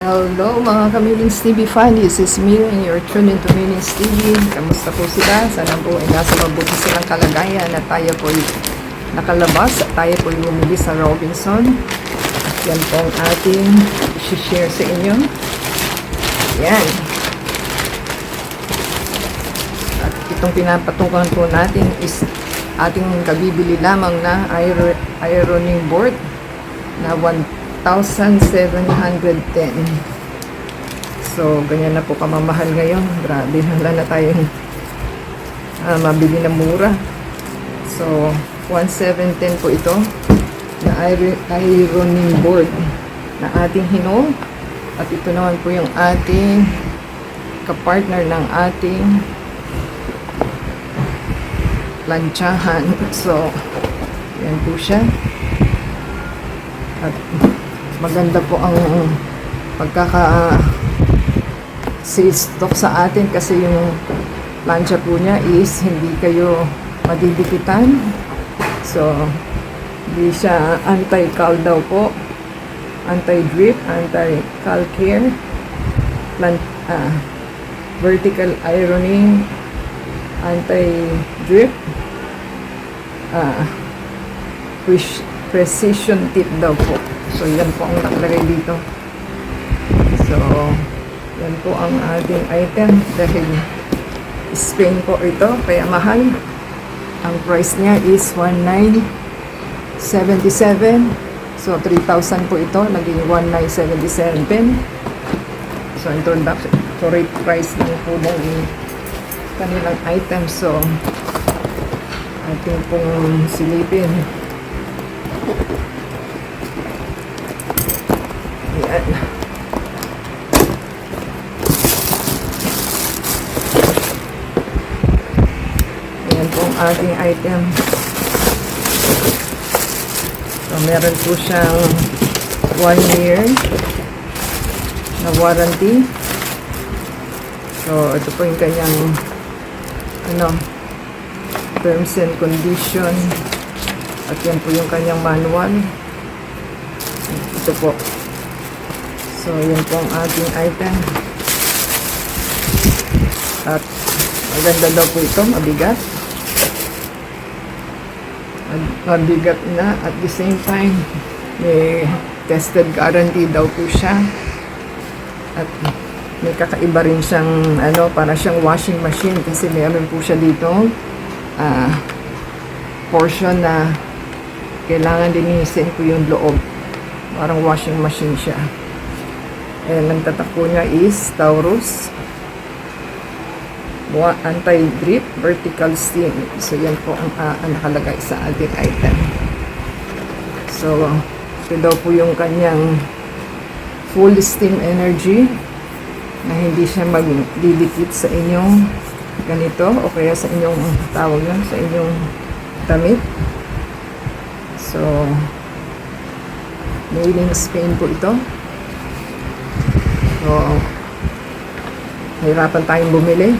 Hello mga Kamilings TV fan, this is Mira and you're tuned into Milings TV. Kamusta po sila? Sana po ay nasa mabuti silang kalagayan at tayo po ay nakalabas at tayo po ay bumili sa Robinson. At yan po ang ating i-share sa inyo. Yan. At itong pinapatungan po natin is ating kabibili lamang na ironing board na 1,710. So, ganyan na po kamamahal ngayon. Grabe, wala na tayong mabili na mura. So, 1,710 po ito na ironing board na ating hinog. At ito naman po yung ating kapartner ng ating planchahan. So, yan po siya. At maganda po ang pagkaka-stock sa atin kasi yung plancha po niya is hindi kayo madidikitan. So, hindi siya anti-cal daw po, anti-drip, anti-cal care, vertical ironing, anti-drip, precision tip daw po. So, yan po ang nakalagay dito. So, yan po ang ating item dahil Spain po ito, kaya mahal. Ang price niya is 1,977. So, 3,000 po ito. Naging 1,977. So, introduction. So, rate price lang po ng kanilang item. So, ating pong silipin. Ayan. Ayan po ang ating item. So, meron po siyang 1 year na warranty. So, ito po yung kanyang terms and condition. At yan po yung kanyang manual. Ito po. So, yan po ang ating item. At maganda daw po ito, mabigat. Mabigat na. At the same time, may tested guarantee daw po siya. At may kakaiba rin siyang, para siyang washing machine kasi meron po siya dito portion na kailangan linisin po yung loob. Parang washing machine siya. And ang tatak po niya is Taurus anti-drip vertical steam. So yan po ang nakalagay sa ating item. So ito daw po yung kanyang full steam energy na hindi siya magdidikit sa inyong ganito o kaya sa inyong tawag yun, sa inyong damit. So made in Spain po ito. So, hirapan tayong bumili.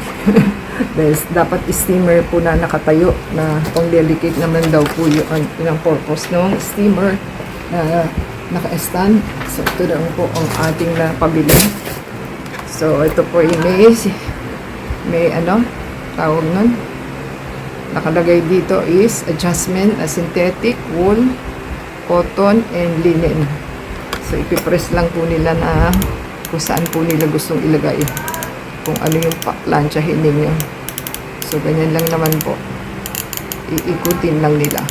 Dahil dapat steamer po na nakatayo na pang delicate naman daw po yung purpose ng steamer na naka-stand. So, ito lang po ang ating napabili. So, ito po may tawag nun. Nakalagay dito is adjustment, synthetic, wool, cotton, and linen. So, ipipress lang po nila na kung saan po nila gustong ilagay. Kung ano yung planchahin ninyo. So, ganyan lang naman po. Iikutin lang nila.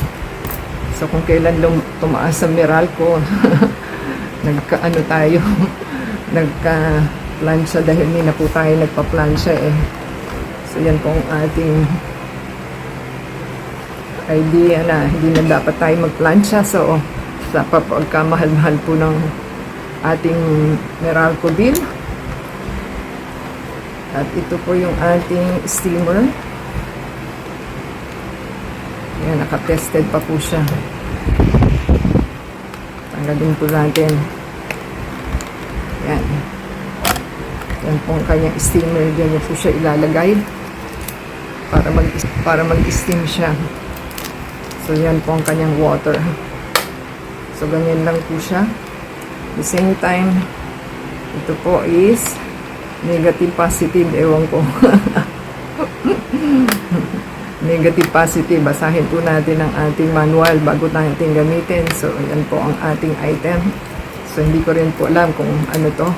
So, kung kailan tumaas sa Meralco, nagka-plancha dahil hindi na po tayo nagpa-plancha eh. So, yan po ang ating idea na hindi na dapat tayo mag-plancha. So, sa pagkamahal-mahal po ng ating Meralco bill. At ito po yung ating steamer. Yan, nakatested pa po siya. Tanggalin po natin. Yan. Yan po ang kanyang steamer. Diyan po siya ilalagay para mag-steam siya. So, yan po ang kanyang water. So, ganyan lang po siya. At the same time, Ito po is negative positive, ewan ko. Negative positive, basahin po natin ang ating manual bago natin gamitin. So, yan po ang ating item. So, hindi ko rin po alam kung ano to.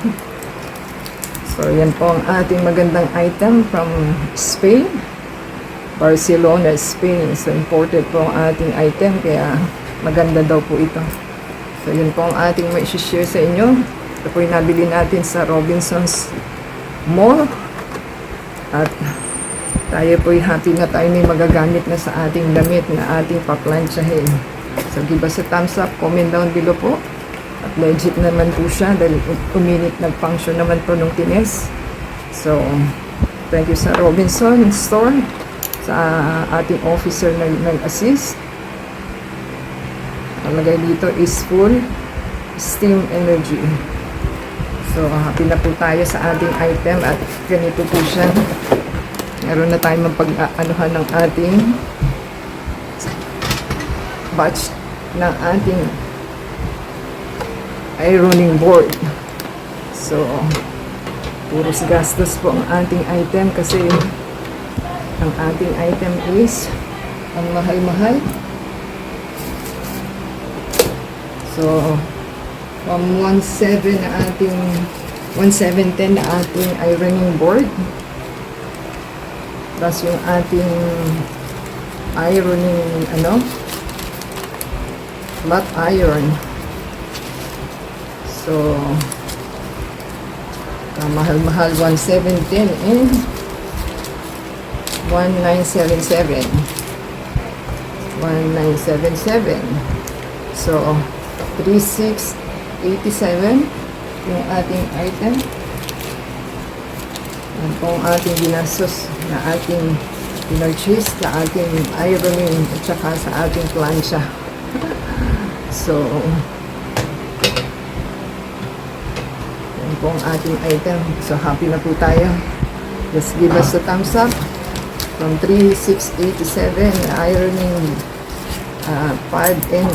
So, yan po ang ating magandang item from Spain. Barcelona, Spain. So, imported po ang ating item, kaya maganda daw po ito. So, yun po ang ating may share sa inyo. Ito po yung nabili natin sa Robinsons Mall. At tayo po'y happy na tayo may magagamit na sa ating damit na ating paplansyahin. So, give us a thumbs up, comment down below po. At legit naman po siya dahil uminit nag-function naman po nung tines. So, thank you sa Robinson Store, sa ating officer na nag-assist. Ang lagay dito is full steam energy. So, happy na po tayo sa ating item at ganito po siya. Meron na tayong mapag-anuhan ng ating batch ng ating ironing board. So, puros gastos po ang ating item kasi ang ating item is ang mahal-mahal. So, from 1.7 na ating 1.710 na ating ironing board. Plus yung ating ironing, flat iron. So, mahal-mahal 1,710 and 1,977. 1,977. So, 3,687 yung ating item. Yan po ang ating ginastos na ating pinurchase sa ating ironing at saka sa ating plancha. So, yan po ang ating item. So, happy na po tayo. Just give us a thumbs up from 3,687 ironing pad and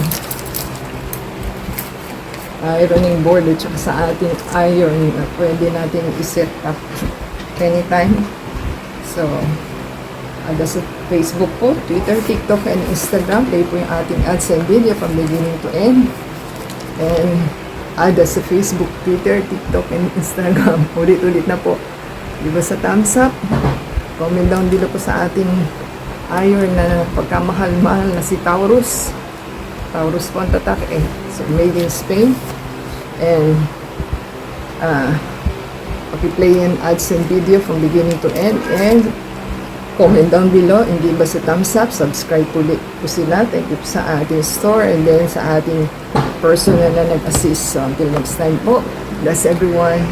ironing board at saka sa ating iron na pwede natin i-set up anytime. So, ada sa Facebook po, Twitter, TikTok, and Instagram. Play po yung ating ads and video from beginning to end. And ada sa Facebook, Twitter, TikTok, and Instagram. Ulit-ulit na po. Give us a thumbs up. Comment down below po sa ating iron na pagkamahal-mahal na si Taurus. Taurus po ang tatak eh. So, made in Spain. And, paki-play and ads and video from beginning to end. And, comment down below and give us a thumbs up. Subscribe po ulit po sila. Thank you po sa ating store and then sa ating personal na nag-assist. So, until next time po. Bless everyone.